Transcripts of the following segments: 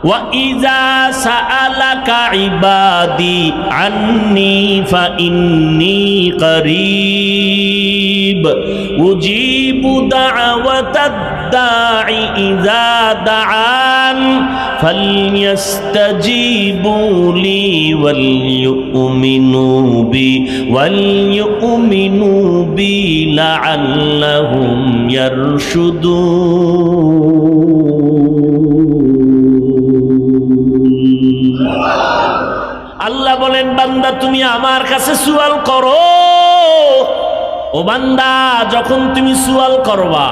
وَإِذَا سَأَلَكَ عِبَادِي عَنِّي فَإِنِّي قَرِيبٌ أُجِيبُ دَعْوَةَ الدَّاعِ إِذَا دَعَانِ فَلْيَسْتَجِيبُوا لِي وَلْيُؤْمِنُوا بِي لَعَلَّهُمْ يَرْشُدُونَ আল্লাহ বলেন বান্দা তুমি আমার কাছে সুয়াল করো ও বান্দা যখন তুমি সুয়াল করবা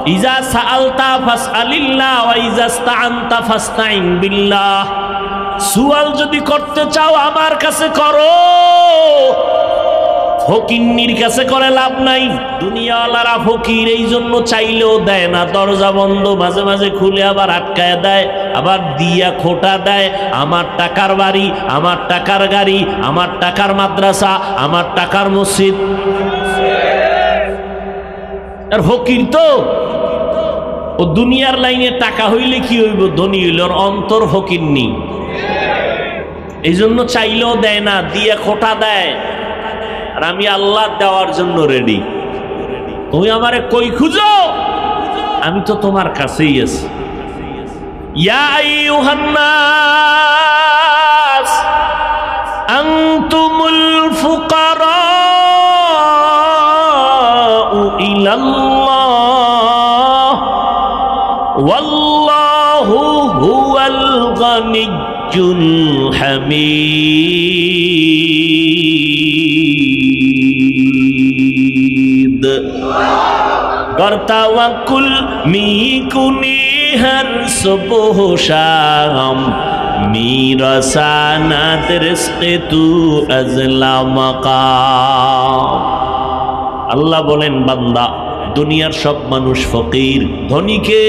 ইজা সাআলতা ফাসআলিল্লাহ ওয়া ইজা ইসতাআনতা ফাসতাইন বিল্লাহ সুয়াল যদি করতে চাও আমার কাছে করো ফকিন্নির কাছে করে লাভ নাই দুনিয়াওয়ালারা ফকির এই জন্য চাইলেও দেয় না দরজা বন্ধ মাঝে মাঝে খুলে আবার আটকায় দেয় আবার দিয়া খোটা দেয় আমার টাকার বাড়ি আমার টাকার গাড়ি আমার টাকার মাদ্রাসা আমার টাকার মসজিদ আর ফকির তো ও দুনিয়ার লাইনে টাকা হইলে কি হইব ধনী হইল ওর অন্তর ফকিন্নি এই জন্য চাইলেও দেয় না দিয়া খোটা দেয় আর আমি আল্লাহ দেওয়ার জন্য রেডি তুমি আমারে কই খুঁজো আমি তো তোমার কাছেই আছি ইয়া আইয়ুহান নাস আনতুমুল ফুকারাউ ইলাল্লাহ ওয়াল্লাহু হুয়াল গানিয়্যুল হামিদ করতাওয়াক্কুল মিকুনি হর সুবহ শাম মিরাসানাত রিজকে তু আজলা মাকাম আল্লাহ বলেন বান্দা দুনিয়ার সব মানুষ ফকির ধনীকে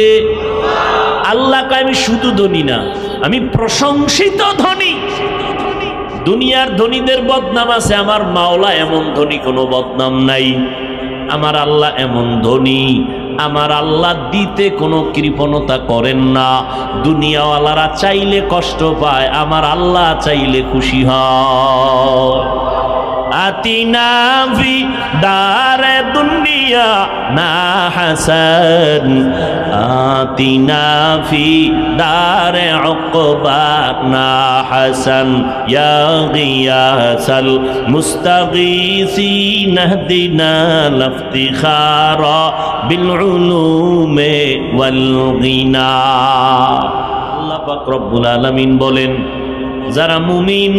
আল্লাহ কয় আমি শুধু ধনী না আমি প্রশংসিত ধনী দুনিয়ার ধনীদের বদনাম আছে আমার মাওলা এমন ধনী কোনো বদনাম নাই আমার আল্লাহ এমন ধনী আমার আল্লাহ দিতে কোনো কৃপণতা করেন না দুনিয়াওয়ালারা চাইলে কষ্ট পায় আমার আল্লাহ চাইলে খুশি হয় আতিনা ফি দারে দুনিয়া না হাসান আতিনা ফি দারে উকবা না হাসান ইয়া গিয়াসাল মুস্তাগীসিন ইহদিনা লাফতিখারা বিল উলুমে ওয়াল গিনা আল্লাহ পাক রব্বুল আলামিন বলেন যারা মুমিন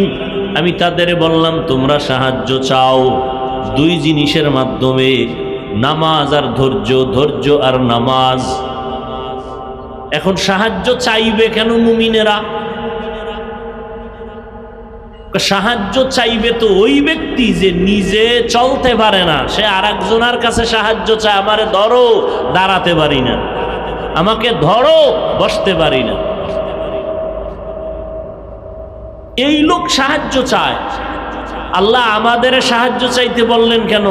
আমি তাদের বললাম তোমরা সাহায্য চাও দুই জিনিসের মাধ্যমে নামাজ আর ধৈর্য ধৈর্য আর নামাজ এখন সাহায্য চাইবে কেন মুমিনেরা সাহায্য চাইবে তো ওই ব্যক্তি যে নিজে চলতে পারে না সে আরেকজনের কাছে সাহায্য চায় আমারে ধরো দাঁড়াতে পারি না আমাকে ধরো বসতে পারি না এই লোক সাহায্য চায় আল্লাহ আমাদের সাহায্য চাইতে বললেন কেন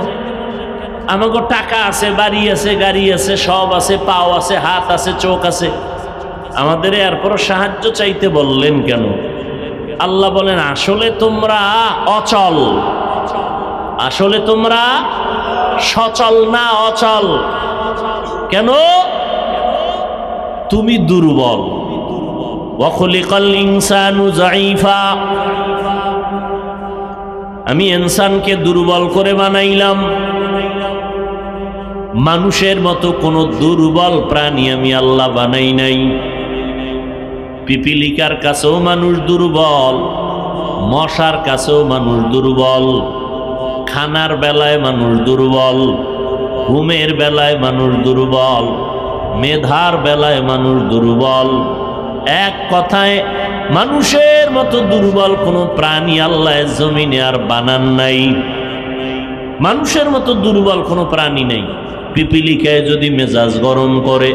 আমাকে টাকা আছে বাড়ি আছে গাড়ি আছে সব আছে পাও আছে হাত আছে চোখ আছে আমাদের এরপর সাহায্য চাইতে বললেন কেন আল্লাহ বলেন আসলে তোমরা অচল আসলে তোমরা সচল না অচল কেন তুমি দুর্বল ওয়াখলিকাল ইনসানু যায়ীফা আমি ইনসানকে দুর্বল করে বানাইলাম মানুষের মতো কোনো দুর্বল প্রাণী আমি আল্লাহ বানাই নাই পিপিলিকার কাছেও মানুষ দুর্বল মশার কাছেও মানুষ দুর্বল খানার বেলায় মানুষ দুর্বল ঘুমের বেলায় মানুষ দুর্বল মেধার বেলায় মানুষ দুর্বল এক কথায় মানুষের মতো দুর্বল কোনো প্রাণী আল্লাহ জমিনে আর বানান নাই মানুষের মতো দুর্বল কোনো প্রাণী নেই পিপিলিকায় যদি মেজাজ গরম করে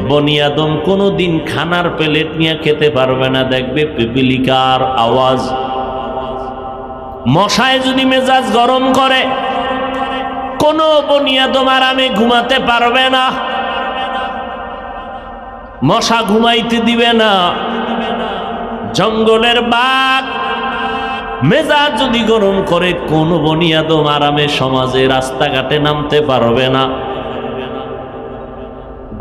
বনি আদম কোনোদিন খানার প্লেট নিয়ে খেতে পারবে না দেখবে পিপিলিকার আওয়াজ মশায় যদি মেজাজ গরম করে কোনো বনি আদম আরামে ঘুমাতে পারবে না মশা ঘুমাইতে দিবে না জঙ্গলের বাঘ মেজাজ যদি গরম করে, কোন বনি আদম আরামে সমাজে রাস্তাঘাটে নামতে পারবে না।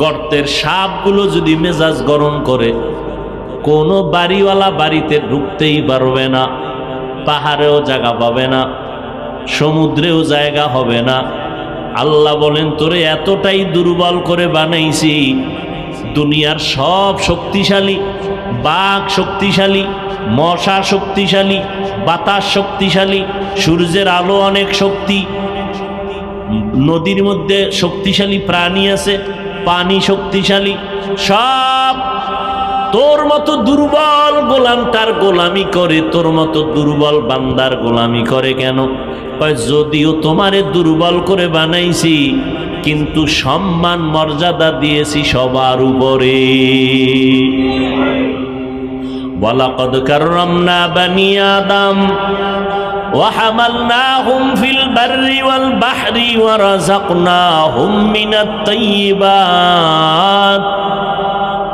গর্তের সাপগুলো যদি মেজাজ গরম করে, কোন বাড়িওয়ালা বাড়িতে ঢুকতেই পারবে না। পাহাড়েও জায়গা পাবে না, সমুদ্রেও জায়গা হবে না। আল্লাহ বলেন, তোরে এতটাই দুর্বল করে বানাইছি, দুনিয়ার সব শক্তিশালী, বাঘ শক্তিশালী, মশা শক্তিশালী, বাতাস শক্তিশালী, সূর্যের আলো অনেক শক্তি, নদীর মধ্যে শক্তিশালী প্রাণী আছে, পানি শক্তিশালী, সব তোর মতো দুর্বল গোলামটার গোলামি করে, তোর মতো দুর্বল বান্দার গোলামি করে কেন? যদিও তোমারে দুর্বল করে বানাইছি, কিন্তু সম্মান মর্যাদা দিয়েছি সবার উপরে। ওয়ালাকাদ কাররামনা বানি আদম ওয়া হামালনাহুম ফিল বাররি ওয়াল বাহরি ওয়া রাযাকনাহুম মিনাত তাইয়্যিবাত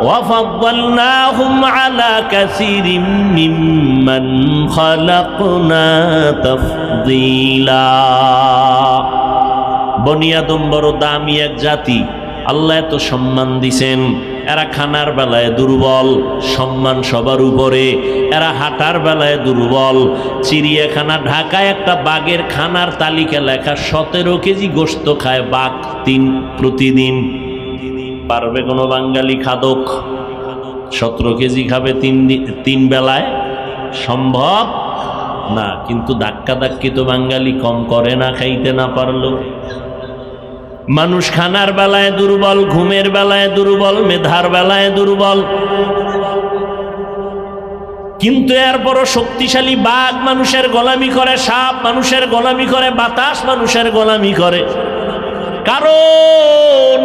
ওয়া ফাদ্দালনাহুম আলা কাসীরিম মিম্মান খালাকনা তাফদীলা। বনি আদম বড় দামি এক জাতি, আল্লাহ এত সম্মান দিছেন। এরা খানার বেলায় দুর্বল, সম্মান সবার উপরে। এরা হাঁটার বেলায় দুর্বল। চিড়িয়াখানা ঢাকায় একটা বাঘের খানার তালিকা লেখা, 17 কেজি গোশত খায় বাঘ প্রতিদিন। পারবে কোনো বাঙালি খাদক 17 কেজি খাবে তিন বেলায়? সম্ভব না। কিন্তু ধাক্কা ধাক্কি তো বাঙালি কম করে না, খাইতে না পারলো। মানুষ খানার বেলায় দুর্বল, ঘুমের বেলায় দুর্বল, মেধার বেলায় দুর্বল। কিন্তু এরপরও শক্তিশালী বাঘ মানুষের গোলামি করে, সাপ মানুষের গোলামি করে, বাতাস মানুষের গোলামি করে। কারণ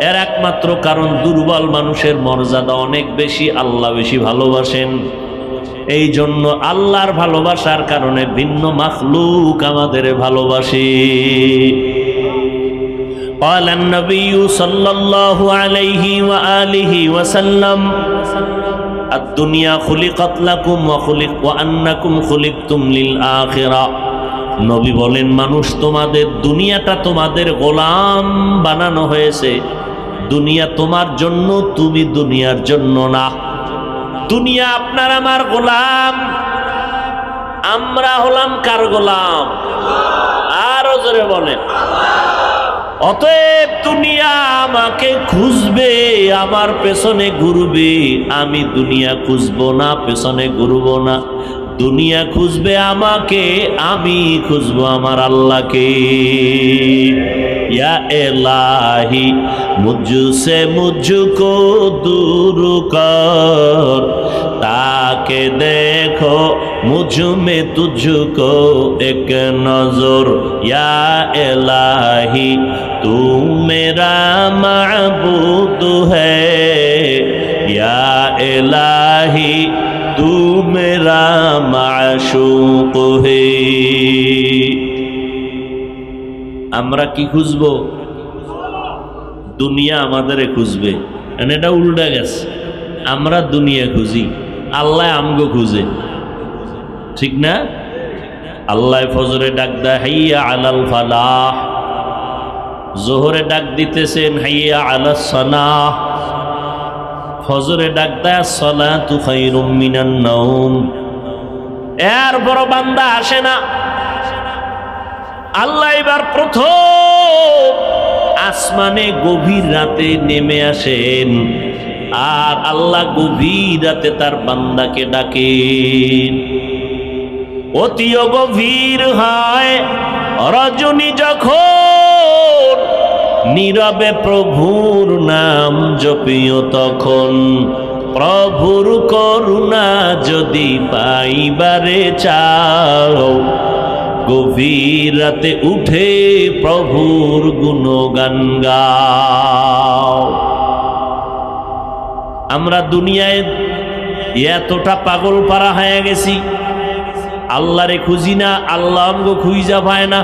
এর একমাত্র কারণ, দুর্বল মানুষের মর্যাদা অনেক বেশি, আল্লাহ বেশি ভালোবাসেন। এই জন্য আল্লাহর ভালোবাসার কারণে ভিন্ন মাখলুক আমাদের ভালোবাসে। قال النبي صلى الله عليه وآله وسلم الدنيا خلقت لكم وأنكم خلقتم للآخرة। নবী বলেন, মানুষ তোমাদের, দুনিয়াটা তোমাদের গোলাম বানানো হয়েছে। দুনিয়া তোমার জন্য, তুমি দুনিয়ার জন্য না। দুনিয়া আপনার আমার গোলাম। আমরা হলাম কার গোলাম? আরো জোরে বলেন। অতএব দুনিয়া আমাকে খুঁজবে, আমার পেছনে ঘুরবে। আমি দুনিয়া খুঁজবো না, পেছনে ঘুরবো না। দুনিয়া খুঁজবে আমাকে, আমি খুঁজবো আমার আল্লাহকে। ইয়া ইলাহি মুঝসে মুঝকো দূর কর, তাকে দেখো মুঝ में तुझको एक नजर। या इलाही तू मेरा माबूद है, या इलाही तू मेरा माशूक है। আমরা কি খুঁজবো? দুনিয়া আমাদের খুঁজবে। এটা উল্টা গেছে, আমরা দুনিয়া খুঁজি, আল্লাহ আমগো খুঁজে। ঠিক না? আল্লাহ ফজরে ডাক দেয় হাইয়া আলাল ফালাহ, জোহরে ডাক দিতেছেন হাইয়া আলাস সালাহ, ফজরে ডাক দেয় সালাতু খায়রুম মিনান নাওম। এর বড় বান্দা আসে না। আল্লাহ এবার প্রথম আসমানে গভীর রাতে নেমে আসেন, আর আল্লাহ গভীর রাতে তার বান্দাকে ডাকেন। অতিও গভীর হয় রজনী যখন, নীরবে প্রভুর নাম জপিও তখন। প্রভুর করুণা যদি পাইবারে চাও, গভীর রাতে উঠে প্রভুর গুণগান গাও। আমরা দুনিয়ায় এতটা পাগল পারা হয়ে গেছি, আল্লাহরে খুঁজি না, আল্লাহ আমগো খুঁজা পায় না।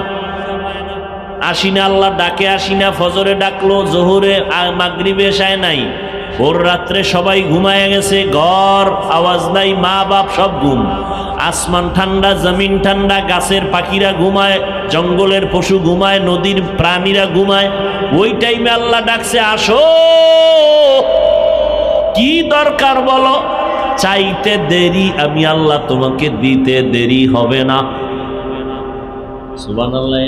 আসি না, আল্লাহ ডাকে আসি না। ফজরে ডাকলো, জোহরে মাগরিবে এশায় নাই, ভোর রাত্রে সবাই ঘুমায় গেছে, ঘর আওয়াজ নাই, মা বাপ সব ঘুম, আসমান ঠান্ডা, জমিন ঠান্ডা, গাছের পাখিরা ঘুমায়, জঙ্গলের পশু ঘুমায়, নদীর প্রাণীরা ঘুমায়। ওই টাইমে আল্লাহ ডাকছে, আসো, কি দরকার বলো, চাইতে দেরি আমি আল্লাহ তোমাকে দিতে দেরি হবে না। সুবহানাল্লাহ।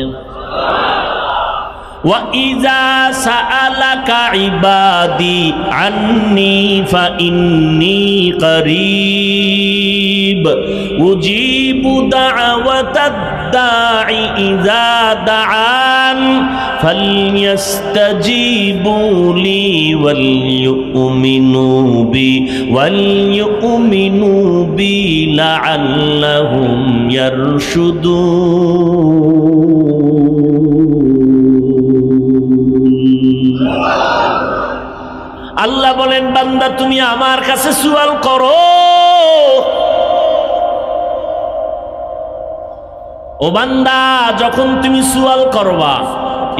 وَإِذَا سَأَلَكَ عِبَادِي عَنِّي فَإِنِّي قَرِيبٌ أُجِيبُ دَعْوَةَ الدَّاعِ إِذَا دَعَانِ فَلْيَسْتَجِيبُوا لِي وَلْيُؤْمِنُوا بِي لَعَلَّهُمْ يَرْشُدُونَ। আল্লাহ বলেন, বান্দা তুমি আমার কাছে সুয়াল করো। ও বান্দা, যখন তুমি সুয়াল করবা,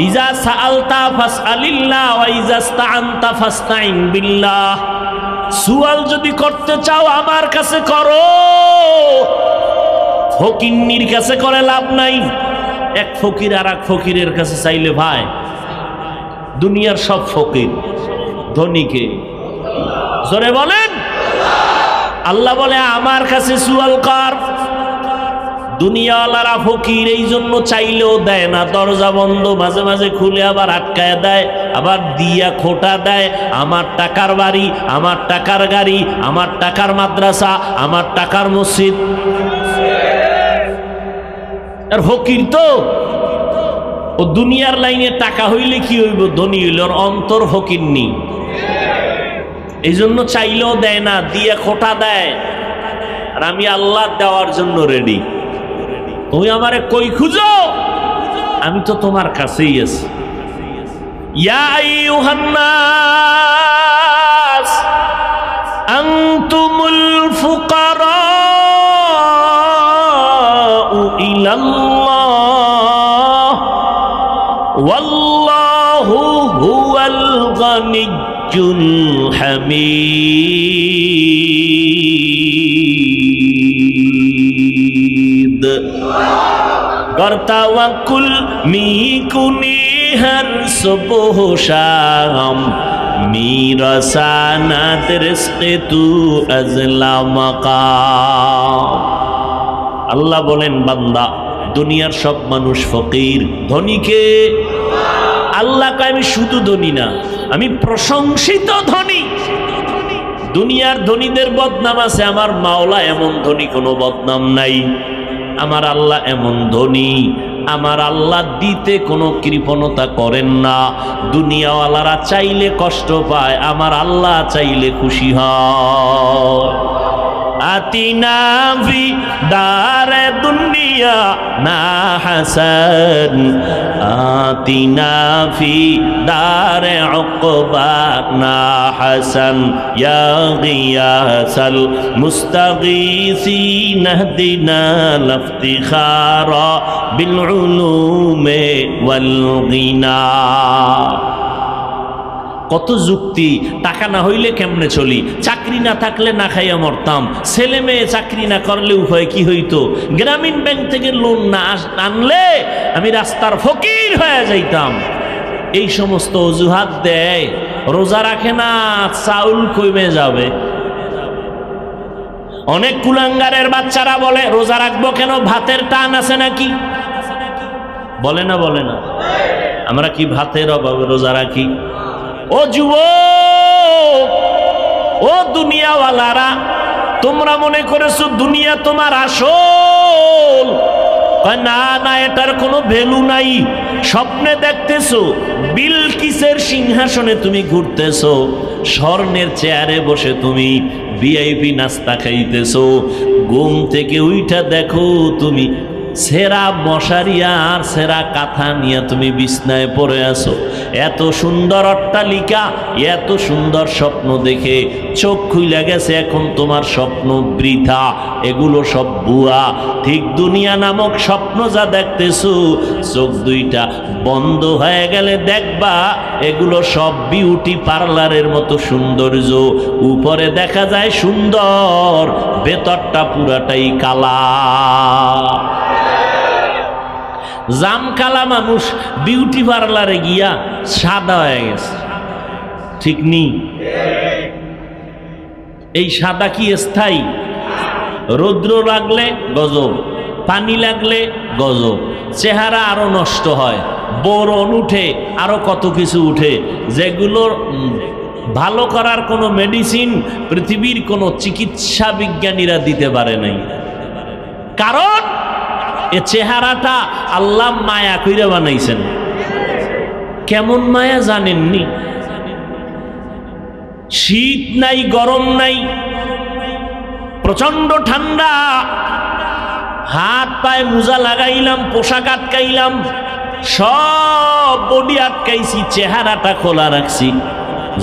ইজা সাআলতা ফাসআলিল্লাহ ওয়া ইজা ইসতাআনতা ফাসতাইন বিল্লাহ, সুয়াল যদি করতে চাও আমার কাছে করো, ফকিন্নির কাছে করে লাভ নাই। এক ফকির আর এক ফকিরের কাছে চাইলে ভাই, দুনিয়ার সব ফকির, ধনীকে জোরে বলেন। আল্লাহ বলে আমার কাছে সুয়াল কর। দুনিয়াওয়ালারা ফকির, এই জন্য চাইলেও দেয় না, দরজা বন্ধ, মাঝে মাঝে খুলে আবার আটকায় দেয়, আবার দিয়া খোটা দেয়। আমার টাকার বাড়ি, আমার টাকার গাড়ি, আমার টাকার মাদ্রাসা, আমার টাকার মসজিদ। আর ফকির তো ও দুনিয়ার লাইনে টাকা হইলে কি হইব, ধনী হইল, ওর অন্তর ফকিরনি। এই জন্য চাইলেও দেয় না, দিয়ে খোটা দেয়। আর আমি আল্লাহ দেওয়ার জন্য রেডি। তুমি আমারে কই খুঁজো, আমি তো তোমার কাছেই আছি। ইয়া আইয়ুহান নাস আনতুমুল ফুকারাউ ইলাল্লাহ ওয়াল্লাহু হুয়াল গানিয়্যুল হামিদ। করতাওয়াক্কুল মিকুনি হর সুবহ শাম, মিরাসানাত রিজকে তু আজলা মাকাম। আল্লাহ বলেন, বান্দা দুনিয়ার সব মানুষ ফকির, ধনীকে আল্লাহ কয় আমি শুধু ধনী না, আমি প্রশংসিত ধনী। দুনিয়ার ধনীদের বদনাম আছে, আমার মাওলা এমন ধনী কোনো বদনাম নাই। আমার আল্লাহ এমন ধনী, আমার আল্লাহ দিতে কোনো কৃপণতা করেন না। দুনিয়াওয়ালারা চাইলে কষ্ট পায়, আমার আল্লাহ চাইলে খুশি হয়। আতিনা ফি দারে দুনিয়া না হাসান, আতিনা ফি দারে উকবা না হাসান, ইয়া গিয়াসাল মুস্তাগীসিন ইহদিনা লাফতিখারা বিল উলুমে ওয়াল গিনা। কত যুক্তি, টাকা না হইলে কেমনে চলি, চাকরি না থাকলে না খাইয়া মরতাম, ছেলে মেয়ে চাকরি না করলে উপায় কি হইতো, গ্রামীণ ব্যাংক থেকে লোন না আনলে আমি রাস্তার ফকির হয়ে যাইতাম। এই সমস্ত অজুহাত দেয়। রোজা রাখে না, চাউল কমে যাবে। অনেক কুলাঙ্গারের বাচ্চারা বলে রোজা রাখবো কেন, ভাতের টান আছে নাকি? বলে না, বলে না? আমরা কি ভাতের অভাবে রোজা রাখি? ও যুবক, ও দুনিয়াওয়ালারা, তোমরা মনে করেছো দুনিয়া তোমার আসল। না না, এটার কোনো ভ্যালু নাই। স্বপ্নে দেখতেছো বিলকিসের সিংহাসনে তুমি ঘুরতেছো, স্বর্ণের চেয়ারে বসে তুমি ভিআইপি নাস্তা খাইতেছো। ঘুম থেকে উইঠা দেখো তুমি সেরা মশারি আর সেরা কাঁথা নিয়ে তুমি বিছনায় পড়ে আছো। এত সুন্দর অট্টালিকা, এত সুন্দর স্বপ্ন দেখে চোখ খুইলা গেছে, এখন তোমার স্বপ্ন বৃথা, এগুলো সব ভুয়া। ঠিক দুনিয়া নামক স্বপ্ন যা দেখতেছো, চোখ দুইটা বন্ধ হয়ে গেলে দেখবা এগুলো সব বিউটি পার্লারের মতো সৌন্দর্য। উপরে দেখা যায় সুন্দর, ভেতরটা পুরাটাই কালা। জাম কালা মানুষ বিউটি পার্লারে গিয়া সাদা হয়ে গেছে, ঠিক নি? এই সাদা কি স্থায়ী? রৌদ্র লাগলে গজব, পানি লাগলে গজব, চেহারা আরো নষ্ট হয়, বোরন উঠে, আরো কত কিছু উঠে, যেগুলোর ভালো করার কোনো মেডিসিন পৃথিবীর কোনো চিকিৎসা বিজ্ঞানীরা দিতে পারে নাই। কারণ এ চেহারাটা আল্লাহ মায়া কইরা বানাইছেন। কেমন মায়া জানেননি? শীত নাই, গরম নাই, প্রচন্ড ঠান্ডা, হাত পায়ে মোজা লাগাইলাম, পোশাক আটকাইলাম, সব বডি আটকাইছি, চেহারাটা খোলা রাখছি।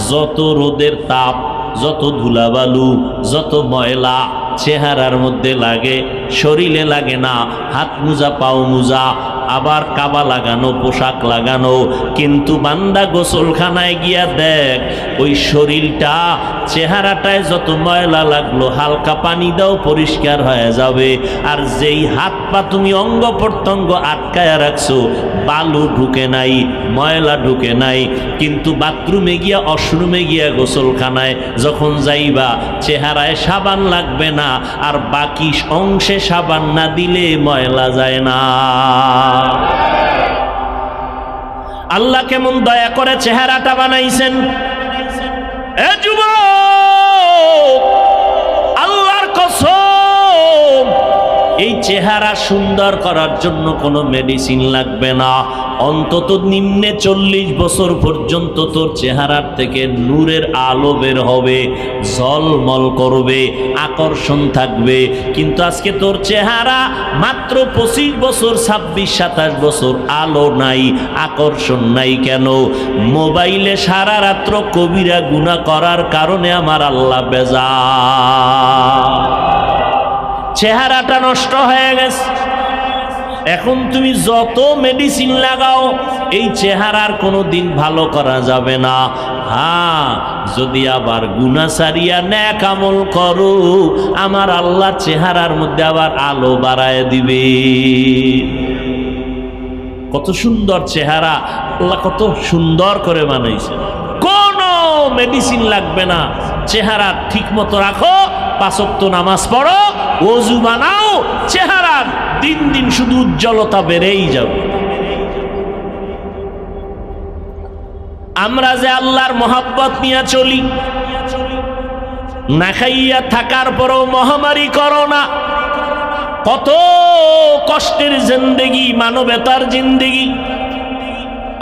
যত রোদের তাপ, যত ধুলাবালু, যত ময়লা চেহারার মধ্যে লাগে, শরীরে লাগে না। হাত মোজা, পাও মোজা, আবার কাবা লাগানো, পোশাক লাগানো, কিন্তু বান্দা গোসলখানায় গিয়া দেখ ওই শরীরটা, চেহারাটায় যত ময়লা লাগলো, হালকা পানি দাও পরিষ্কার হয়ে যাবে। আর যেই হাত পা তুমি অঙ্গ প্রত্যঙ্গ আটকায়া রাখছো, বালু ঢুকে নাই, ময়লা ঢুকে নাই, কিন্তু বাথরুমে গিয়া, ওয়াশরুমে গিয়া, গোসলখানায় যখন যাইবা, চেহারায় সাবান লাগবে না, আর বাকি অংশে সাবান না দিলে ময়লা যায় না। আল্লাহ কেমন দয়া করে চেহারাটা বানাইছেন। এ যুবক, আল্লাহর কসম, এই চেহারা সুন্দর করার জন্য কোনো মেডিসিন লাগবে না। অন্তত নিম্নে 40 বছর পর্যন্ত তোর চেহারার থেকে নূরের আলো বের হবে, ঝলমল করবে, আকর্ষণ থাকবে। কিন্তু আজকে তোর চেহারা মাত্র 25 বছর, 26-27 বছর, আলো নাই, আকর্ষণ নাই। কেন? মোবাইলে সারা রাত্র কবিরা গুনাহ করার কারণে আমার আল্লাহ বেজার, চেহারাটা নষ্ট হয়ে গেছে। এখন তুমি যত মেডিসিন লাগাও, এই চেহারার কোনো দিন ভালো করা যাবে না। হ্যাঁ, যদি আবার গুনাহ ছাড়িয়া নেক আমল করো, আমার আল্লাহ চেহারার মধ্যে আবার আলো বাড়ায় দিবে। কত সুন্দর চেহারা, আল্লাহ কত সুন্দর করে বানাইছে। কোনো মেডিসিন লাগবে না, চেহারা ঠিক মতো রাখো, 5 ওয়াক্ত নামাজ পড়ো, ওযু বানাও, চেহারার দিন দিন শুধু উজ্জ্বলতা বেড়েই যাবে। আমরা যে আল্লাহর মহব্বত নিয়ে চলি, না খাইয়া থাকার পরও মহামারী করোনা, কত কষ্টের জিন্দেগি, মানবতার জিন্দেগি,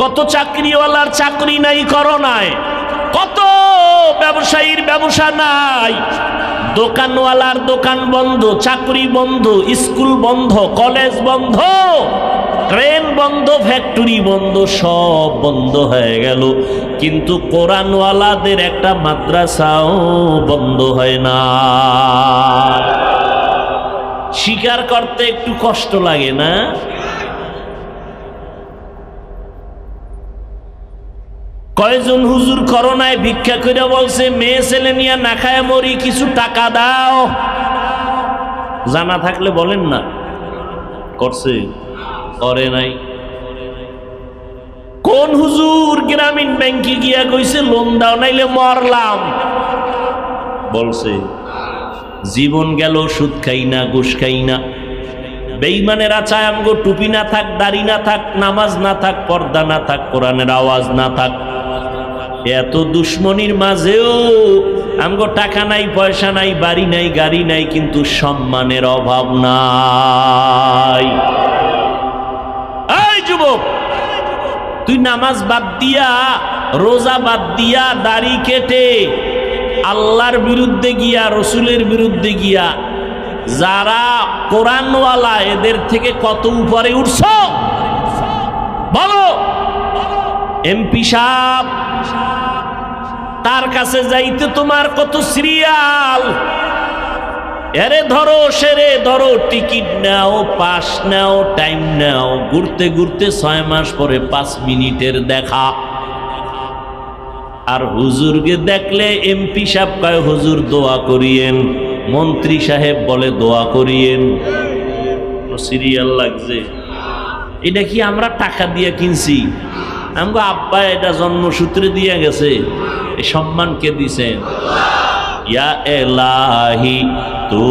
কত চাকরিওয়ালার চাকরি নাই করোনায়, কত ব্যবসায়ীর ব্যবসা নাই, দোকানওয়ালার দোকান বন্ধ, চাকরি বন্ধ, স্কুল বন্ধ, কলেজ বন্ধ, ট্রেন বন্ধ, ফ্যাক্টরি বন্ধ, সব বন্ধ হয়ে গেল। কিন্তু কোরআনওয়ালাদের একটা মাদ্রাসাও বন্ধ হয় না। স্বীকার করতে একটু কষ্ট লাগে না? কয়জন হুজুর করোনায় ভিক্ষা করে বলছে, মেয়ে ছেলে নিয়ে না খায় মরি, কিছু টাকা দাও। জানা থাকলে বলেন না। করছে? করে নাই। কোন হুজুর গ্রামীণ ব্যাংকে গিয়া কইছে লোন দাও নাইলে মরলাম? বলছে? জীবন গেল সুদ খাই না, ঘুষ খাই না। বেঈমানেরা চায় আমগো টুপি না থাক, দাড়ি না থাক, নামাজ না থাক, পর্দা না থাক, কোরআনের আওয়াজ না থাক। এত দুশ্মনির মাঝেও আমগো টাকা নাই, পয়সা নাই, বাড়ি নাই, গাড়ি নাই, কিন্তু সম্মানের অভাব নাই। এই যুবক, তুই নামাজ বাদ দিয়া, রোজা বাদ দিয়া, দাড়ি কেটে আল্লাহর বিরুদ্ধে গিয়া, রসুলের বিরুদ্ধে গিয়া যারা কোরআনওয়ালা এদের থেকে কত উপরে উঠছো বলো। এমপি সাহেব, তার কাছে যাইতে তোমার কত সিরিয়াল, এরে ধরো সেরে ধরো, টিকিট নাও, পাস নাও, টাইম নাও, ঘুরতে ঘুরতে 6 মাস পরে 5 মিনিটের দেখা। আর হুজুরকে দেখলে এমপি সাহেব কয় হুজুর দোয়া করিয়েন, মন্ত্রী সাহেব বলে দোয়া করিয়েন। সিরিয়াল লাগছে। এটা কি আমরা টাকা দিয়ে কিনছি? আমগো আব্বা এটা জন্মসূত্রে দিয়ে গেছে। এই সম্মান কে দিছেন? ইয়া এলাহি তু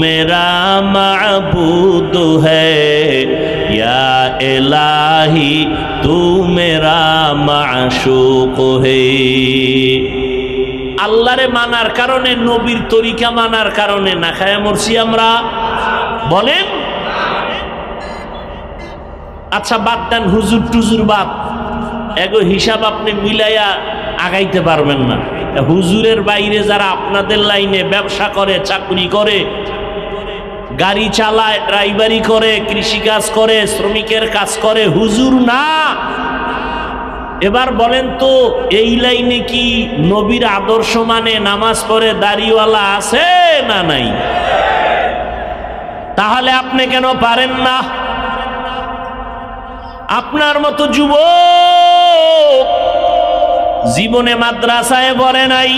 মেরা মাবুদ হ্যায়, ইয়া এলাহি তু মেরা মাশুক হ্যায়। আল্লাহরে মানার কারণে, নবীর তরিকা মানার কারণে না খায়া মরছি আমরা, বলেন? আচ্ছা বাদ দেন, হুজুর টুজুর বাদ, এগো হিসাব আপনি মিলাইয়া আগাইতে পারবেন না। হুজুরের বাইরে যারা আপনাদের লাইনে ব্যবসা করে, চাকরি করে, গাড়ি চালায়, ড্রাইভারি করে, কৃষিকাজ করে, শ্রমিকের কাজ করে, হুজুর না। এবার বলেন তো, এই লাইনে কি নবীর আদর্শ মানে নামাজ পড়ে দাড়িওয়ালা আছে না নাই? তাহলে আপনি কেন পারেন না? আপনার মতো যুবক জীবনে মাদ্রাসায় পড়ে নাই,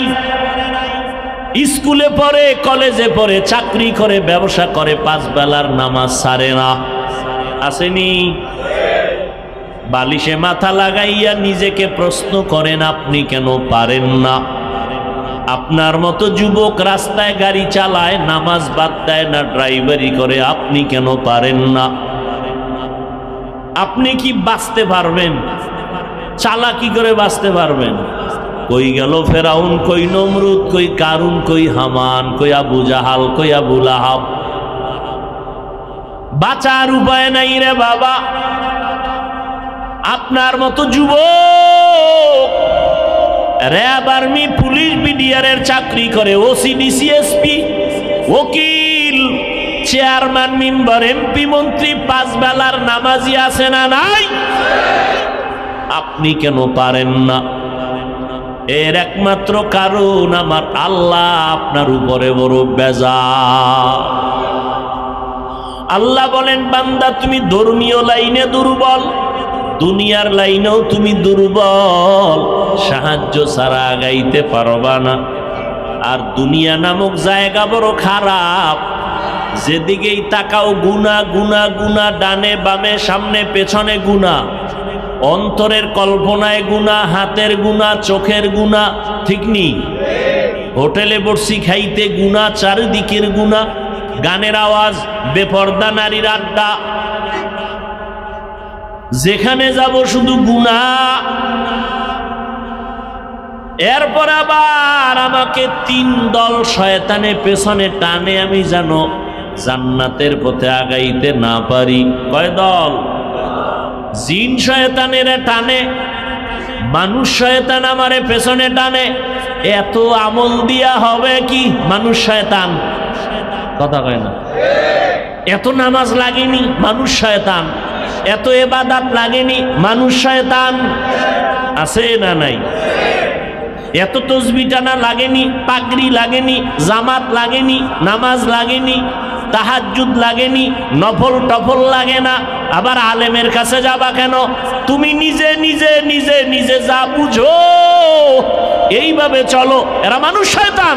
স্কুলে পড়ে, কলেজে পড়ে, চাকরি করে, ব্যবসা করে, 5 বেলার নামাজ ছাড়ে না, আসেনি? বালিশে মাথা লাগাইয়া নিজেকে প্রশ্ন করেন আপনি কেন পারেন না? আপনার মতো যুবক রাস্তায় গাড়ি চালায়, নামাজ বাদ দেয় না, ড্রাইভারি করে, আপনি কেন পারেন না? আপনি কি বাঁচতে পারবেন? চালাকি করে বাঁচতে পারবেন? কই গেল ফেরাউন, কই নমরুদ, কই কারুন, কই হামান, কই আবু জাহাল, কই আবু লাহাব? বাঁচার উপায় নাই রে বাবা। আপনার মতো যুবক র্যাব, আর্মি, পুলিশ, বিডিআরের চাকরি করে, ওসি, ডিসি, এসপি, ওকিল, চেয়ারম্যান, মেম্বার, এমপি, মন্ত্রী, 5 বেলার নামাজি আছে না নাই? আপনি কেন পারেন না? এর একমাত্র কারণ আমার আল্লাহ আপনার উপরে বড় বেজার। আল্লাহ বলেন, বান্দা তুমি ধর্মীয় লাইনে দুর্বল, দুনিয়ার লাইনেও তুমি দুর্বল, সাহায্য ছাড়া আগাইতে পারবা না। আর দুনিয়া নামক জায়গা বড় খারাপ, যেদিকেই তাকাও গুনাহ, গুনাহ, গুনাহ, ডানে বামে, সামনে পেছনে গুনাহ, অন্তরের কল্পনায় গুনাহ, হাতের গুনাহ, চোখের গুনাহ, ঠিক নি? হোটেলে বসছি খাইতে গুনাহ, চারিদিকের গুনাহ, গানের আওয়াজ, বেপর্দা নারীর আড্ডা, যেখানে যাব শুধু গুনাহ। এরপর আবার আমাকে 3 দল শয়তানে পেছনে টানে, আমি যেন জান্নাতের পথে আগাইতে না পারি। কয় দল? জিন শয়তানের টানে, মানুষ শয়তান আমারে পেছনে টানে। এত আমল দিয়া হবে কি? মানুষ শয়তান, কথা কয় না। এত নামাজ লাগেনি, মানুষ শয়তান। এত ইবাদত লাগেনি, মানুষ শয়তান। আছে না নাই? এত তসবিহ টানা লাগেনি, পাগড়ি লাগেনি, জামাত লাগেনি, নামাজ লাগেনি, তাহাজ্জুদ লাগেনি, নফল টফল লাগে না। আবার আলেমের কাছে যাবা কেন? তুমি নিজে নিজে নিজে নিজে যা বুঝো এইভাবে চলো। এরা মানুষ শয়তান।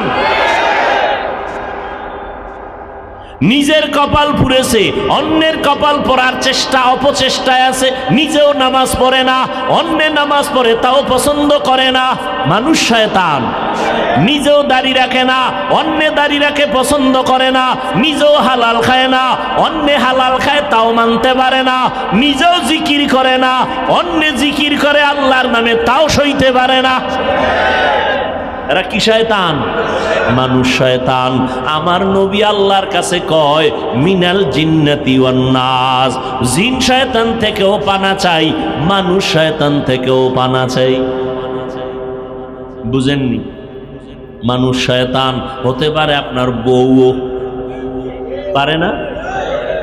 নিজের কপাল পুড়েছে, অন্যের কপাল পড়ার চেষ্টা, অপচেষ্টায় আছে। নিজেও নামাজ পড়ে না, অন্যের নামাজ পড়ে তাও পছন্দ করে না, মানুষ শয়তান। নিজেও দাড়ি রাখে না, অন্যে দাড়ি রাখে পছন্দ করে না। নিজেও হালাল খায় না, অন্যে হালাল খায় তাও মানতে পারে না। নিজেও জিকির করে না, অন্যে জিকির করে আল্লাহর নামে তাও সইতে পারে না। এরা কি শয়তান? মানুষ শয়তান। আমার নবী আল্লাহর কাছে কয়, মিনাল জিন্নাতি ওয়ান নাস, জিন শয়তান থেকেও পানা চাই, মানুষ শয়তান থেকেও পানা চাই। বুঝেননি? মানুষ শয়তান হতে পারে আপনার বউও, পারে না?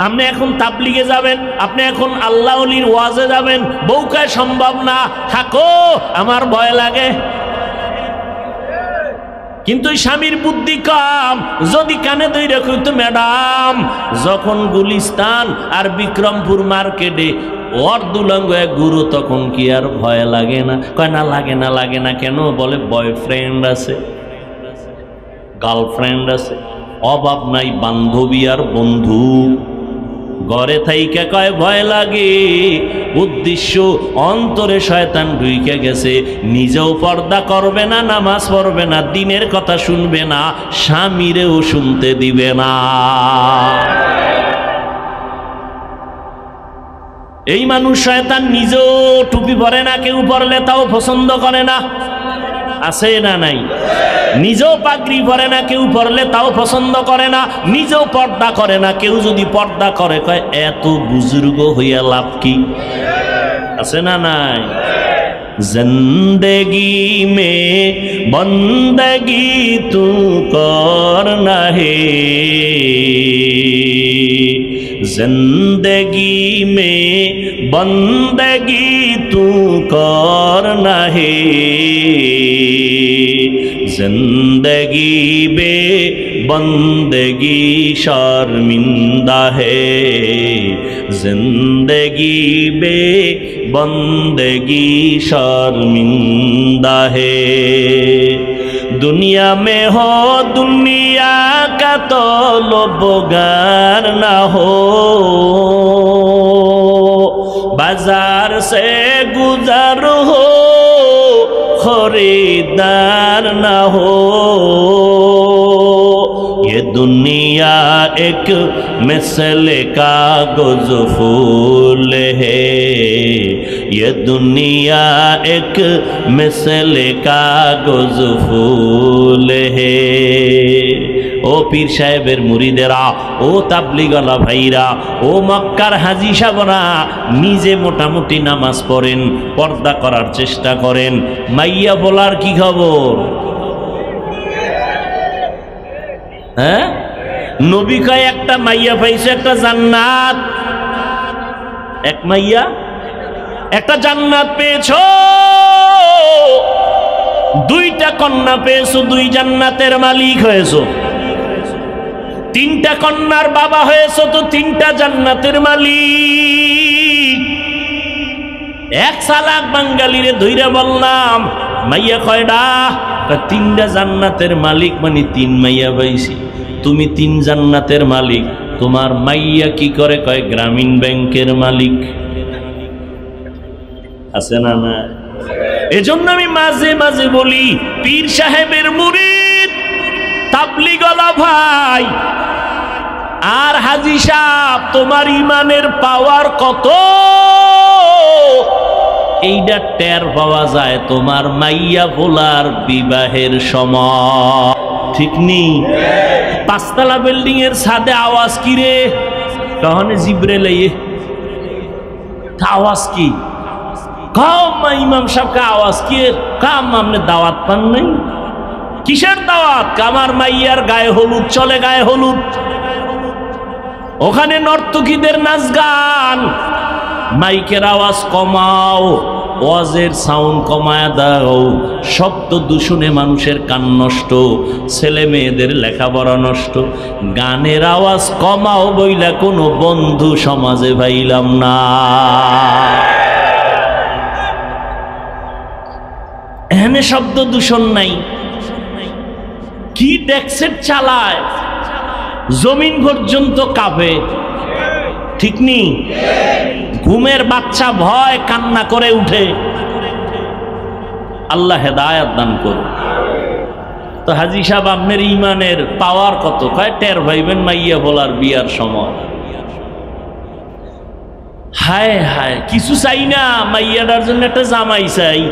আপনি এখন তাবলিগে যাবেন, আপনি এখন আল্লাহ ওলির ওয়াজে যাবেন, বউকে সম্ভব না, থাকো আমার ভয় লাগে। কিন্তু স্বামীর বুদ্ধি কম, যদি কানে ধরে কইতো ম্যাডাম যখন গুলিস্তান আর বিক্রমপুর মার্কেটে অর্ধুলঙ্গ এক গুরু, তখন কি আর ভয় লাগে না? কয় না লাগে না। লাগে না কেন? বলে বয়ফ্রেন্ড আছে, গার্লফ্রেন্ড আছে, অভাব নাই বান্ধবী আর বন্ধু। ঘরে থাইকা কয় ভয় লাগে, উদ্দেশ্য অন্তরে শয়তান ঢুইকে গেছে, নিজেও পর্দা করবে না, নামাজ পড়বে না, দিনের কথা শুনবে না, স্বামীরেও শুনতে দিবে না। এই মানুষ শয়তান নিজেও টুপি পরে না, কেউ পরলে তাও পছন্দ করে না, আছে না নাই? নিজেও পাগড়ি পরে না, কেউ পরলে তাও পছন্দ করে না, নিজেও পর্দা করে না, কেউ যদি পর্দা করে কয় এত বুজুর্গ হইয়া লাভ কি? আছে না নাই? জিন্দেগি মে বন্দগি তু করনা হে, जिंदगी में बंदगी तू करना है, जिंदगी बे बंदगी शर्मिंदा है, जिंदगी बे बंदगी शर्मिंदा है। दुनिया में हो दुनिया का तो लोबगार ना हो, बाजार से गुजर हो खरीदार ना हो, ये दुनिया एक मिसले कागज फूल है, ये दुनिया एक मिसले कागज फूल है। ও পীর সাহেবের মুরিদেরা, ও তাবলিগওয়ালা ভাইরা, ও মক্কার হাজী সাহেবরা, নিজে মোটামুটি নামাজ পড়েন, পর্দা করার চেষ্টা করেন, মাইয়া বলার কি খবর? হ্যাঁ, নবী কয় একটা মাইয়া পাইছে, একটা জান্নাত, এক মাইয়া একটা জান্নাত পেয়েছো, দুইটা কন্যা পেয়েছো, দুই জান্নাতের মালিক হয়েছো, তিনটা কন্যার বাবা হয়েছো তো তিনটা জান্নাতের মালিক। এক সালাক বাঙালিরে ধইরা বললাম মাইয়া কয়ডা? তিনটা জান্নাতের মালিক, মানে তিন মাইয়া পাইছি। তুমি তিন জান্নাতের মালিক, তোমার মাইয়া কি করে? কয় গ্রামীণ ব্যাংকের মালিক। আছে না না? এজন্য আমি মাঝে মাঝে বলি, পীর সাহেবের মুরিদ, তাবলিগওয়ালা ভাই আর হাজী সাহেব, তোমার ইমানের পাওয়ার কত এইটা টের পাওয়া যায় তোমার মাইয়া ভোলার বিবাহের সময়, ঠিক নি? পাঁচতলা বিল্ডিং এর ছাদে আওয়াজ কি রে? কখনো জিব্রাইল আওয়াজ কি? ইমাম সাহেবকে আওয়াজ কি? কাম আপনি দাওয়াত পান নাই? কিসের দাওয়াত? আমার মাইয়ার গায়ে হলুদ চলে, গায়ে হলুদ, ওখানে নর্তকীদের নাচ গান, মাইকের আওয়াজ কমাও, ওয়াজের সাউন্ড কমায় দাও, শব্দ দূষণে মানুষের কান নষ্ট, ছেলে মেয়েদের লেখাপড়া নষ্ট, গানের আওয়াজ কমাও বইলা কোনো বন্ধু সমাজে পাইলাম না। এখানে শব্দ দূষণ নাই, কি ডেক্সেট চালায়, জমিন পর্যন্ত কাঁপে, ঠিক নি? ঘুমের বাচ্চা ভয় কান্না করে উঠে। আল্লাহ হেদায়েত দান করুন। তো হাজী সাহেব আপনার ইমানের পাওয়ার কত? কয় টের ভাইবেন মাইয়া বলার বিয়ার সময়। হায় হায়, কিছু চাই না, মাইয়াটার জন্য একটা জামাই চাই,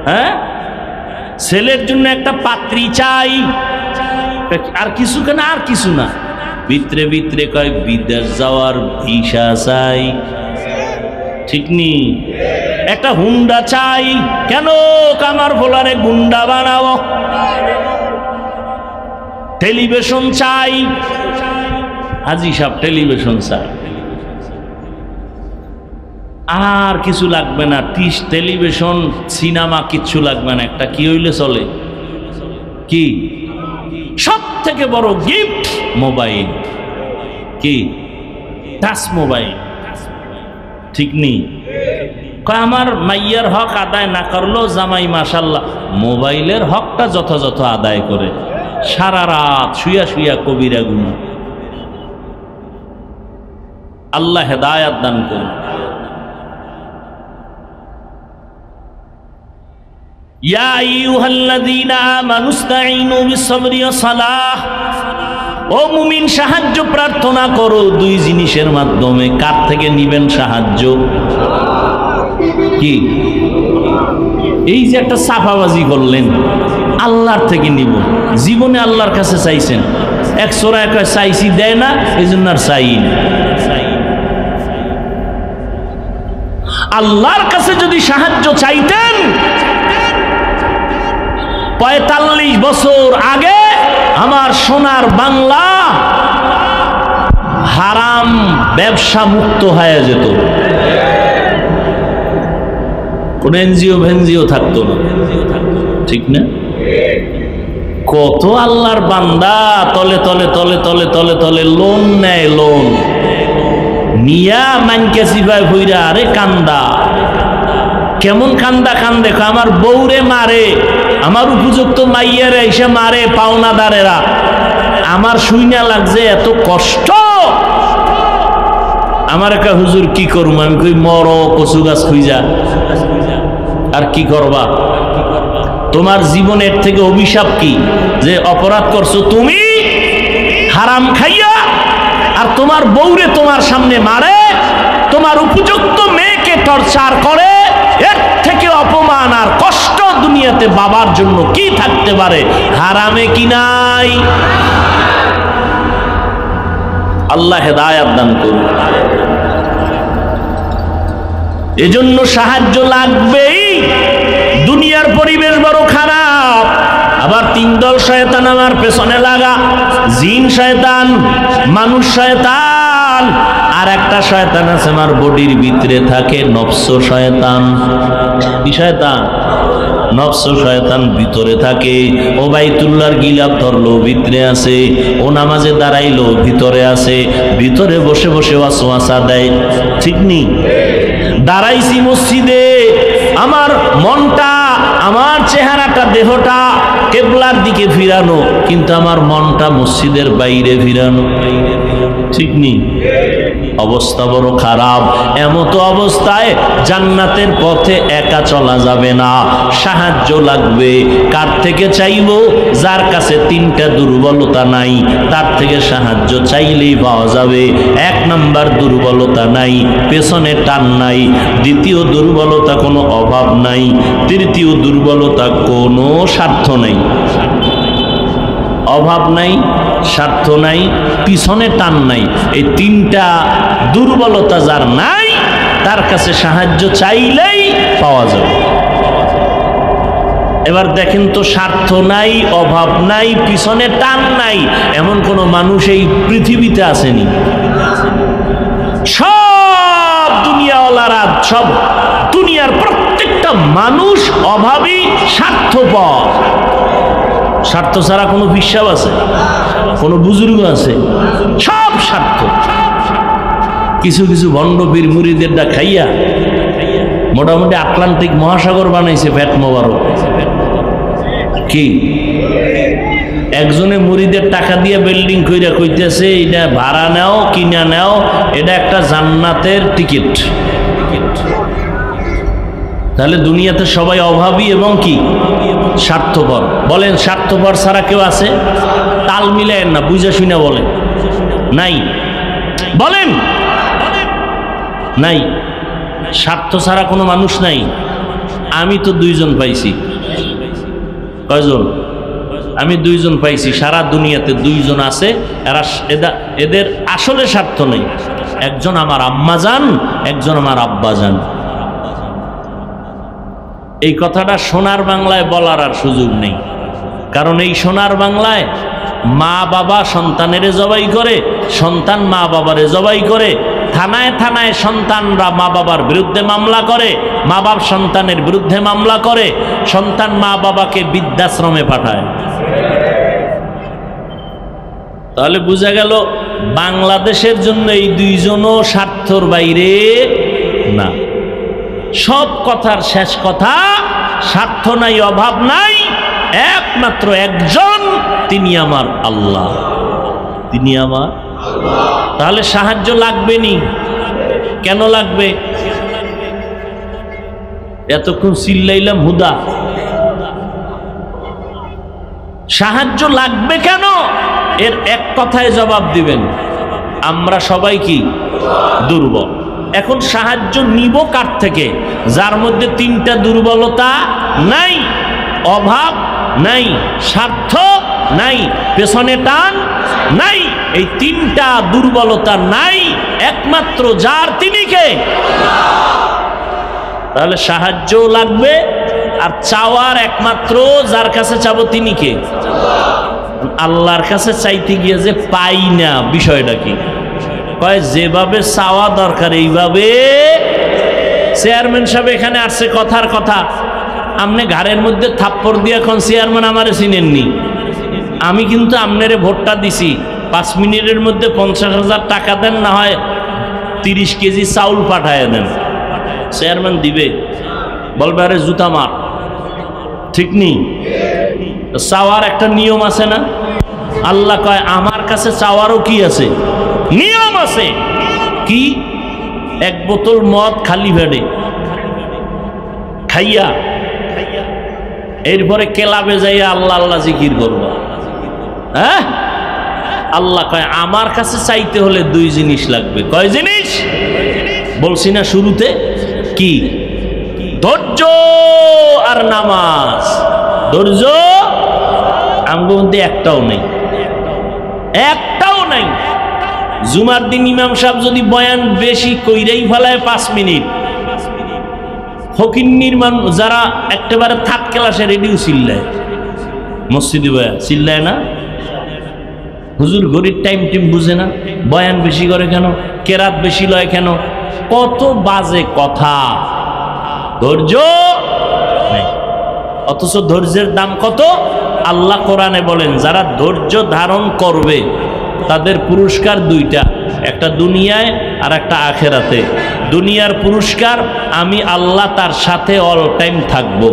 হ্যাঁ, ছেলের জন্য একটা পাত্রী চাই, আর কিছু কেন? আর কিছু না। ভিতরে ভিতরে কয় বিদেশ যাওয়ার ভিসা চাই, ঠিক নি? একটা হুন্ডা চাই, কেন? কামার ভোলারে গুন্ডা বানাবো। টেলিভিশন চাই, হাজী সাহেব টেলিভিশন চাই, আর কিছু লাগবে না, টেলিভিশন সিনেমা কিচ্ছু লাগবে না, একটা কি হইলে চলে, কি সব থেকে বড় গিফট মোবাইল, কি টাচ মোবাইল, ঠিক নেই? আমার মাইয়ার হক আদায় না করলেও জামাই মাশাল্লাহ মোবাইলের হকটা যথাযথ আদায় করে, সারা রাত শুয়া শুয়া কবিরা গুনাহ। আল্লাহ হেদায়াত দান করুন। ইয়া আইয়ুহাল্লাযীনা আমানুস্তাঈনু বিস-সাবরি ওয়াস-সালাহ, ও মুমিন সাহায্য প্রার্থনা করো দুই জিনিসের মাধ্যমে। কার থেকে নিবেন সাহায্য? কি এই যে একটা সাফাবাজি করলেন, আল্লাহর থেকে নিব। জীবনে আল্লাহর কাছে চাইছেন, এক সোরা চাইছি দেয় না, এই জন্য আর চাই না। আল্লাহর কাছে যদি সাহায্য চাইতেন ৪৫ বছর আগে আমার সোনার বাংলা হারাম ব্যবসা মুক্ত হয়ে যেত, কোন এনজিও ভেনজিও থাকতো না, ঠিক না? কত আল্লাহর বান্দা তলে তলে তলে তলে তলে তলে লোন নেয়, লোন নিয়া মানকে সিপাই ভইরা আরে কান্দা, কেমন কান্দা কান্দে, আমার বউরে মারে, আমার উপযুক্ত মাইয়ারে এসে মারে পাওনাদারেরা, আমার শুইনা লাগছে এত কষ্ট। আমার একটা হুজুর কি করুম, আমি কই মর কচু গাছ খুঁজা, আর কি করবা? তোমার জীবনের থেকে অভিশাপ কি যে অপরাধ করছো তুমি হারাম খাইয়া, আর তোমার বউরে তোমার সামনে মারে, তোমার উপযুক্ত মেয়েকে টর্চার করে, এর থেকে অপমান আর কষ্ট দুনিয়াতে বাবার জন্য কি থাকতে পারে? হারামে কি নাই? আল্লাহ হেদায়াত দান করুন। এজন্য সাহায্য লাগবেই। দুনিয়ার পরিবেশ বড় খারাপ, আবার তিন দল শয়তান আমার পেছনে লাগা, জিন শয়তান, মানুষ শয়তান, আর একটা শয়তান আছে আমার বডির ভিতরে থাকে, নফস শয়তান। কি শয়তান? নফস শয়তান ভিতরে থাকে। ও বাইতুল্লাহর গিলাফ ধরলো, ভিতরে আছে। ও নামাজে দাঁড়াইলো, ভিতরে আছে। ভিতরে বসে বসে ওয়াসওয়াসা দেয়, ঠিক নেই? দাঁড়াইছি মসজিদে, আমার মনটা, আমার চেহারাটা, দেহটা কেবলার দিকে ফিরানো, কিন্তু আমার মনটা মসজিদের বাইরে ফিরানো, ঠিক নেই? অবস্থা বড় খারাপ। এমতো অবস্থায় জান্নাতের পথে একা চলা যাবে না, সাহায্য লাগবে। কার থেকে চাইবো? যার কাছে তিনটা দুর্বলতা নাই, তার থেকে সাহায্য চাইলেই পাওয়া যাবে। এক নাম্বার দুর্বলতা নাই, পেছনে টান নাই। দ্বিতীয় দুর্বলতা কোনো অভাব নাই। তৃতীয় দুর্বলতা কোনো স্বার্থ নাই, অভাব নাই, স্বার্থ নাই, পিছনে টান নাই। এই তিনটা দুর্বলতা যার নাই, তার কাছে সাহায্য চাইলেই পাওয়া যাবে। এবার দেখেন তো, স্বার্থ নাই, অভাব নাই, পিছনে টান নাই, এমন কোন মানুষ এই পৃথিবীতে আসেনি। সব দুনিয়াওয়ালারা, সব দুনিয়ার প্রত্যেকটা মানুষ অভাবী, স্বার্থপর। স্বার্থ ছাড়া কোনো বিশ্বাস আছে? কোনো বুজুর্গ আছে? সব স্বার্থ। কিছু কিছু ভণ্ড পীর মুরিদেরটা খাইয়া মোটামুটি আটলান্টিক মহাসাগর বানাইছে পেট মোবারক। কি একজনে মুরিদের টাকা দিয়ে বিল্ডিং কইরা কইতেছে, এটা ভাড়া নাও, কিনা নাও, এটা একটা জান্নাতের টিকিট। তাহলে দুনিয়াতে সবাই অভাবী এবং কি স্বার্থপর। বলেন, স্বার্থপর ছাড়া কেউ আছে? তাল মিলেন না, বুঝা শুনে বলেন। নাই? বলেন নাই। স্বার্থ ছাড়া কোনো মানুষ নাই। আমি তো দুইজন পাইছি। কয়জন? আমি দুইজন পাইছি। সারা দুনিয়াতে দুইজন আছে, এদের আসলে স্বার্থ নেই। একজন আমার আম্মা জান, একজন আমার আব্বা জান। এই কথাটা সোনার বাংলায় বলার আর সুযোগ নেই, কারণ এই সোনার বাংলায় মা বাবা সন্তানেরে জবাই করে, সন্তান মা বাবারে জবাই করে, থানায় থানায় সন্তানরা মা বাবার বিরুদ্ধে মামলা করে, মা বাপ সন্তানের বিরুদ্ধে মামলা করে, সন্তান মা বাবাকে বৃদ্ধাশ্রমে পাঠায়। তাহলে বোঝা গেল বাংলাদেশের জন্য এই দুইজনও স্বার্থর বাইরে না। সব কথার শেষ কথা, স্বার্থ নাই, অভাব নাই, একমাত্র একজন, তিনি আমার আল্লাহ, তিনি আমার। তাহলে সাহায্য লাগবে নি? কেন লাগবে? এতক্ষণ চিল্লাইলাম হুদা। সাহায্য লাগবে কেন? এর এক কথায় জবাব দিবেন, আমরা সবাই কি দুর্বল। এখন সাহায্য নিব কার থেকে? যার মধ্যে তিনটা দুর্বলতা নাই, অভাব নাই, স্বার্থ নাই, পেছনে টান নাই, এই তিনটা দুর্বলতা নাই একমাত্র যার, তিনি কে? তাহলে সাহায্য লাগবে, আর চাওয়ার একমাত্র যার কাছে চাবো তিনি কে? আল্লাহর কাছে চাইতে গিয়ে যে পাই না, বিষয়টা কি? কয় যেভাবে চাওয়া দরকার এইভাবে। চেয়ারম্যান সাহেব এখানে আসছে, কথার কথা, আপনি ঘাড়ের মধ্যে থাপ্পড় দিয়ে এখন চেয়ারম্যান আমারে চিনেননি, আমি কিন্তু আপনারে ভোটটা দিছি, 5 মিনিটের মধ্যে 50,000 টাকা দেন, না হয় 30 কেজি চাউল পাঠায় দেন। চেয়ারম্যান দিবে? বলবে আরে জুতা মার, ঠিক নেই? চাওয়ার একটা নিয়ম আছে না? আল্লাহ কয় আমার কাছে চাওয়ারও কি আছে? নিয়ম আছে। কি? 1 বোতল মদ খালি পেটে খাইয়া এরপরে ক্লাবে যাইয়া আল্লাহ আল্লাহ জিকির করবা। হ্যাঁ, আল্লাহ কয় আমার কাছে চাইতে হলে 2 জিনিস লাগবে। কয় জিনিস? বলছি না শুরুতে? কি? ধৈর্য আর নামাজ। ধৈর্য আমগো মধ্যে একটাও নেই, একটাও নাই। জুমার দিন ইমাম সাহেব যদি বয়ান বেশি কইরাই ফেলায় 5 মিনিট, ফকিন্নির যারা একেবারে থার্ড ক্লাসে রেডিও চিল্লায়, মসজিদে বয়ান চিল্লায় না? হুজুর ঘড়ির টাইম টিম বুঝে না, বয়ান বেশি করে কেন, কেরাত বেশি লয় কেন, কত বাজে কথা। ধৈর্য নেই, অথচ ধৈর্যের দাম কত? আল্লাহ কোরআনে বলেন যারা ধৈর্য ধারণ করবে তাদের পুরস্কার 2টা, একটা দুনিয়ায় আর একটা আখেরাতে। দুনিয়ার পুরস্কার আমি আল্লাহ তার সাথে অল টাইম থাকবো,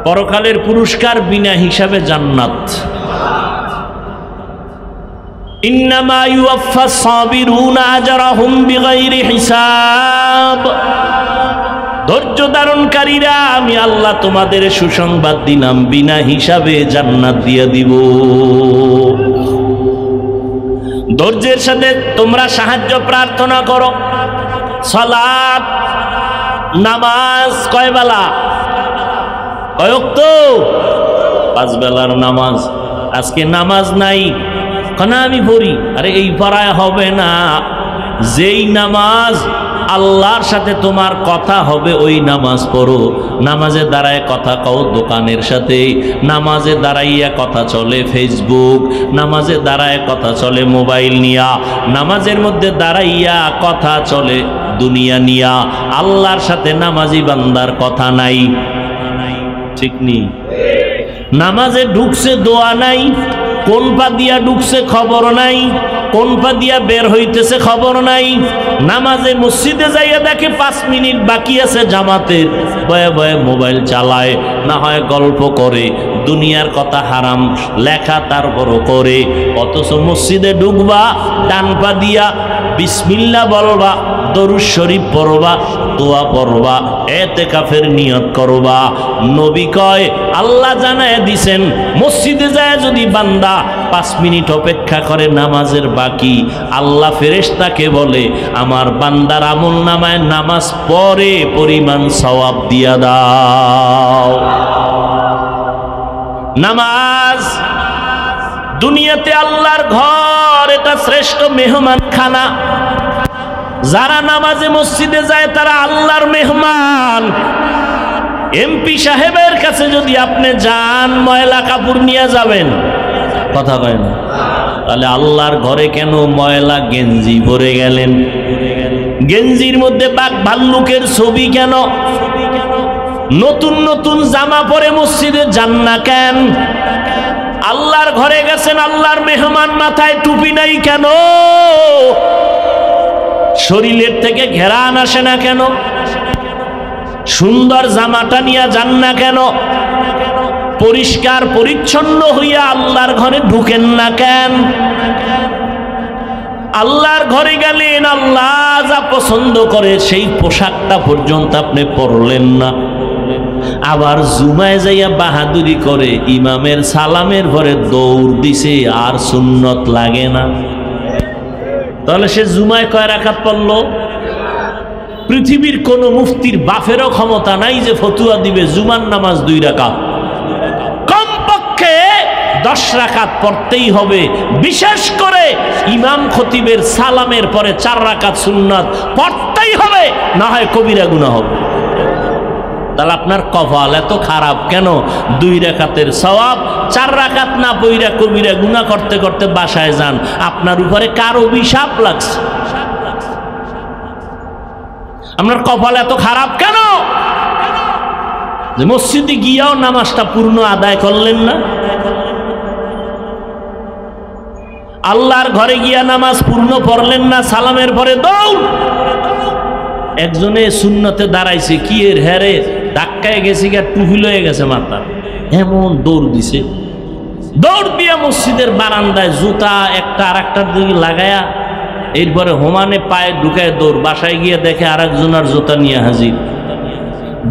পরকালের পুরস্কার বিনা হিসাবে জান্নাত। ইন্নামা ইউওয়াফাস সাবিরুনা আজরাহুম বিগাইরি হিসাব। ধৈর্য ধারণকারীরা আমি আল্লাহ তোমাদের সুসংবাদ দিলাম, বিনা হিসাবে জান্নাত দিয়ে দিব। ধৈর্যের সাথে তোমরা সাহায্য প্রার্থনা করো। সালাত নামাজ কয় বেলা? কয় ওয়াক্ত? 5 বেলার নামাজ। আজকে নামাজ নাই, কেন? আমি পড়ি। আরে এই পড়ায় হবে না, যেই নামাজ আল্লাহর সাথে তোমার কথা হবে ওই নামাজ পড়ো। নামাজে দাঁড়ায় কথা কও দোকানের সাথে, নামাজে দাঁড়াইয়া কথা চলে ফেসবুক, নামাজে দাঁড়ায় কথা চলে মোবাইল নিয়া, নামাজের মধ্যে দাঁড়াইয়া কথা চলে দুনিয়া নিয়া। আল্লাহর সাথে নামাজি বান্দার কথা নাই, ঠিক নেই? নামাজে ঢুকছে দোয়া নাই, কোন পা দিয়া ঢুকছে খবর নাই, কোন পা দিয়া বের হইতেছে খবর নাই। নামাজে মসজিদে যাইয়া দেখে 5 মিনিট বাকি আছে জামাতের, বয়ে বয়ে মোবাইল চালায়, না হয় গল্প করে, দুনিয়ার কথা হারাম লেখা তারপরও করে। অথচ মসজিদে ঢুকবা, ডান পা দিয়া বিসমিল্লাহ বলবা, দরুদ শরীফ পড়বা, দোয়া পড়বা, ইতিকাফের নিয়ত করবা। নবী কয় আল্লাহ জানায় দিছেন মসজিদে যায় যদি বান্দা 5 মিনিট অপেক্ষা করে নামাজের বাকি, আল্লাহ ফেরেশতাকে বলে আমার বান্দার আমল নামায় নামাজ পড়ে পরিমাণ সওয়াব দিয়া দাও। নামাজ দুনিয়াতে আল্লাহর ঘর, এটা শ্রেষ্ঠ মেহমান খানা। যারা নামাজে মসজিদে যায় তারা আল্লাহর মেহমান। এমপি সাহেবের কাছে যদি আপনি যান, ময়লা কাপড় নিয়ে যাবেন, কথা কয় না? তাহলে আল্লাহর ঘরে কেন ময়লা গেঞ্জি পরে গেলেন? গেঞ্জির মধ্যে বাঘ ভাল্লুকের ছবি কেন? নতুন নতুন জামা পরে মসজিদে যান না কেন? আল্লাহর ঘরে গেছেন, আল্লাহর মেহমান, মাথায় টুপি নাই কেন? শরীরের থেকে ঘেরান আসে না কেন? সুন্দর জামাটা নিয়ে যান না কেন? পরিষ্কার পরিচ্ছন্ন হইয়া আল্লাহর ঘরে ঢুকেন না কেন? আল্লাহর ঘরে গেলেন, আল্লাহ যা পছন্দ করে সেই পোশাকটা পর্যন্ত আপনি পরলেন না। আবার জুমায় যাইয়া বাহাদুরি করে ইমামের সালামের পরে দৌড় দিছে, আর সুন্নত লাগে না। তাহলে সে জুমায় কয় রাকাত পড়ল? পৃথিবীর কোন মুফতির বাফেরও ক্ষমতা নাই যে ফতুয়া দিবে জুমার নামাজ 2 রাকাত, কমপক্ষে 10 রাকাত পড়তেই হবে। বিশেষ করে ইমাম খতিবের সালামের পরে 4 রাকাত সুন্নাত পড়তেই হবে, না হয় কবিরা গুনাহ হবে। তাহলে আপনার কপাল এত খারাপ কেন? 2 রাকাতের সওয়াব 4 রাকাত না পইরা কবিরা গুনাহ করতে করতে বাসায় যান। আপনার উপরে কার অভিশাপ লাগছে? আপনার কপাল এত খারাপ কেন যে মসজিদে গিয়াও নামাজটা পূর্ণ আদায় করলেন না? আল্লাহর ঘরে গিয়া নামাজ পূর্ণ পড়লেন না, সালামের পরে দৌড়। একজনে সুন্নতে দাঁড়াইছে, কি এর হ্যারে ধাক্কায় গেছে, গিয়া টুপি লয়ে গেছে মাথা, এমন দৌড় দিছে। দৌড় দিয়া মসজিদের বারান্দায় জুতা একটা আর একটার দিকে লাগায়া এরপরে হোমানে পায়ে ঢুকায় দৌড়। বাসায় গিয়ে দেখে আরেকজনের জুতা নিয়ে হাজির।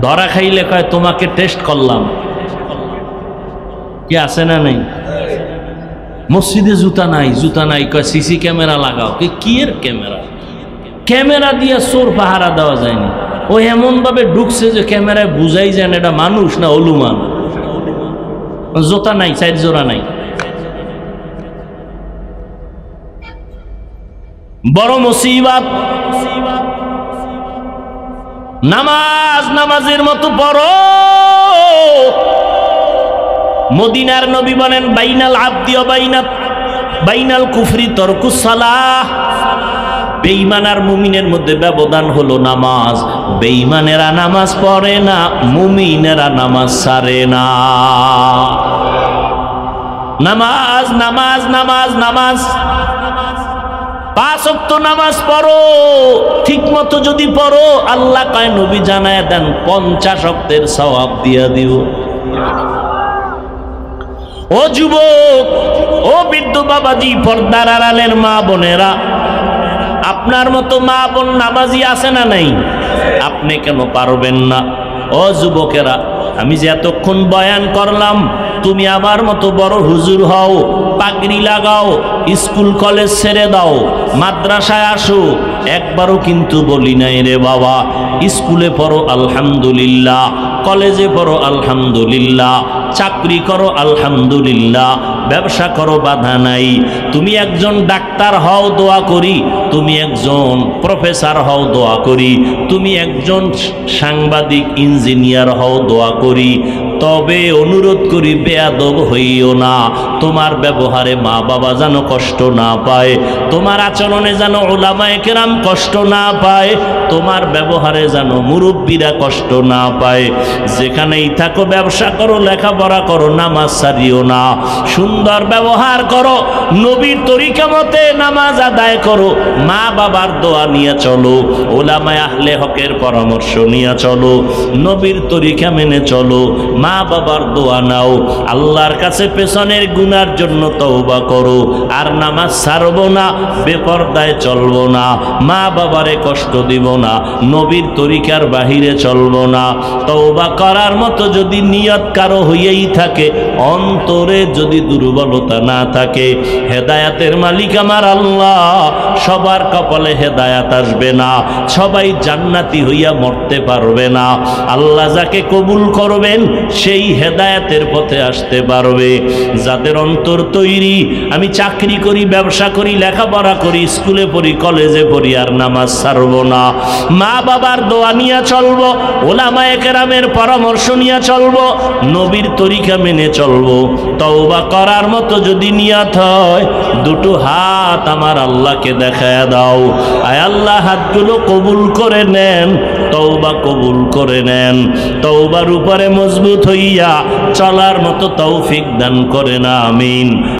ধরা খাইলে কয় তোমাকে টেস্ট করলাম, কি আছে না নেই? মসজিদে জুতা নাই, জুতা নাই, কয় সিসি ক্যামেরা লাগাও। কি এর ক্যামেরা? ক্যামেরা দিয়ে চোর পাহারা দেওয়া যায়নি। ও এমন ভাবে ঢুকছে যে ক্যামেরায় বুঝাই যায় না এটা মানুষ না অলুমান। জুতা নাই, 4 জোড়া নাই। বড় মুসিবত। নামাজ নামাজের মতো পড়ো। মদিনার নবী বলেন, বাইনাল আবদি ওয়া বাইনাল কুফরি তারকুস সালাহ। বেঈমান আর মুমিনের মধ্যে ব্যবধান হলো নামাজ। বেঈমানেরা নামাজ পড়ে না, মুমিনেরা নামাজ ছাড়ে না। নামাজ নামাজ নামাজ নামাজ 5 ওয়াক্ত নামাজ পড়ো। ঠিক মতো যদি পড়ো, আল্লাহ কয়, নবী জানায় দেন 50 ওয়াক্তের সওয়াব দিয়া দিও। ও যুবক, ও বৃদ্ধ বাবাজি, পর্দার আড়ালের মা বোনেরা, আপনার মতো মা বোন নামাজি আছে না নাই? আপনি কেন পারবেন না? ও যুবকেরা, আমি যে এতক্ষণ বয়ান করলাম, তুমি আমার মতো বড় হুজুর হও, পাগড়ি লাগাও, স্কুল কলেজ ছেড়ে দাও, মাদ্রাসায় আসো, একবারও কিন্তু বলি নাই রে বাবা স্কুলে পড়ো আলহামদুলিল্লাহ, কলেজে পড়ো আলহামদুলিল্লাহ, চাকরি করো আলহামদুলিল্লাহ, ব্যবসা করো, বাধা নাই। তুমি একজন ডাক্তার হও, দোয়া করি। তুমি একজন প্রফেসর হও, দোয়া করি। তুমি একজন সাংবাদিক ইঞ্জিনিয়ার হও, দোয়া করি। তবে অনুরোধ করি, বেয়াদব হইও না। তোমার ব্যবহারে মা বাবা যেন কষ্ট না পায়, তোমার আচরণে যেন উলামায়ে কেরাম কষ্ট না পায়, তোমার ব্যবহারে যেন মুরব্বীরা কষ্ট না পায়। যেখানেই থাকো ব্যবসা করো, লেখাপড়া করো, নামাজ ছাড়িও না। সুন্দর ব্যবহার করো, নবীর তরিকা মতে নামাজ আদায় করো, মা বাবার দোয়া নিয়ে চলো, উলামায়ে আহলে হকের পরামর্শ নিয়ে চলো, নবীর তরিকা মেনে চলো, মা বাবার দোয়া নাও। আল্লাহর কাছে পেছনের গুনার জন্য তওবা করো। আর নামাজ ছাড়বো না, বেপরদায় চলবো না, মা বাবারে কষ্ট দিব না, নবীর তরিকার বাহিরে চলবো না। তওবা করার মতো যদি নিয়ত কারো হইয়াই থাকে, অন্তরে যদি দুর্বলতা না থাকে, হেদায়াতের মালিক আমার আল্লাহ, সবার কপালে হেদায়াত আসবে না, সবাই জান্নাতি হইয়া মরতে পারবে না। আল্লাহ যাকে কবুল করবেন সেই হেদায়াতের পথে আসতে পারবে। যাদের অন্তর তৈরি, আমি চাকরি করি, ব্যবসা করি, লেখাপড়া করি, স্কুলে পড়ি, কলেজে পড়ি, আর নামাজ ছাড়বো না, মা বাবার দোয়া নিয়ে চলবো, উলামায়ে কেরামের পরামর্শ নিয়ে চলবো, নবীর তরিকা মেনে চলবো। তওবা করার মতো যদি নিয়ত হয়, দুটো হাত আমার আল্লাহকে দেখায়া দাও। আয় আল্লাহ, হাতগুলো কবুল করে নেন, তওবা কবুল করে নেন। তওবার উপরে মজবুত হইয়া চলার মতো তৌফিক দান করেন, আমিন।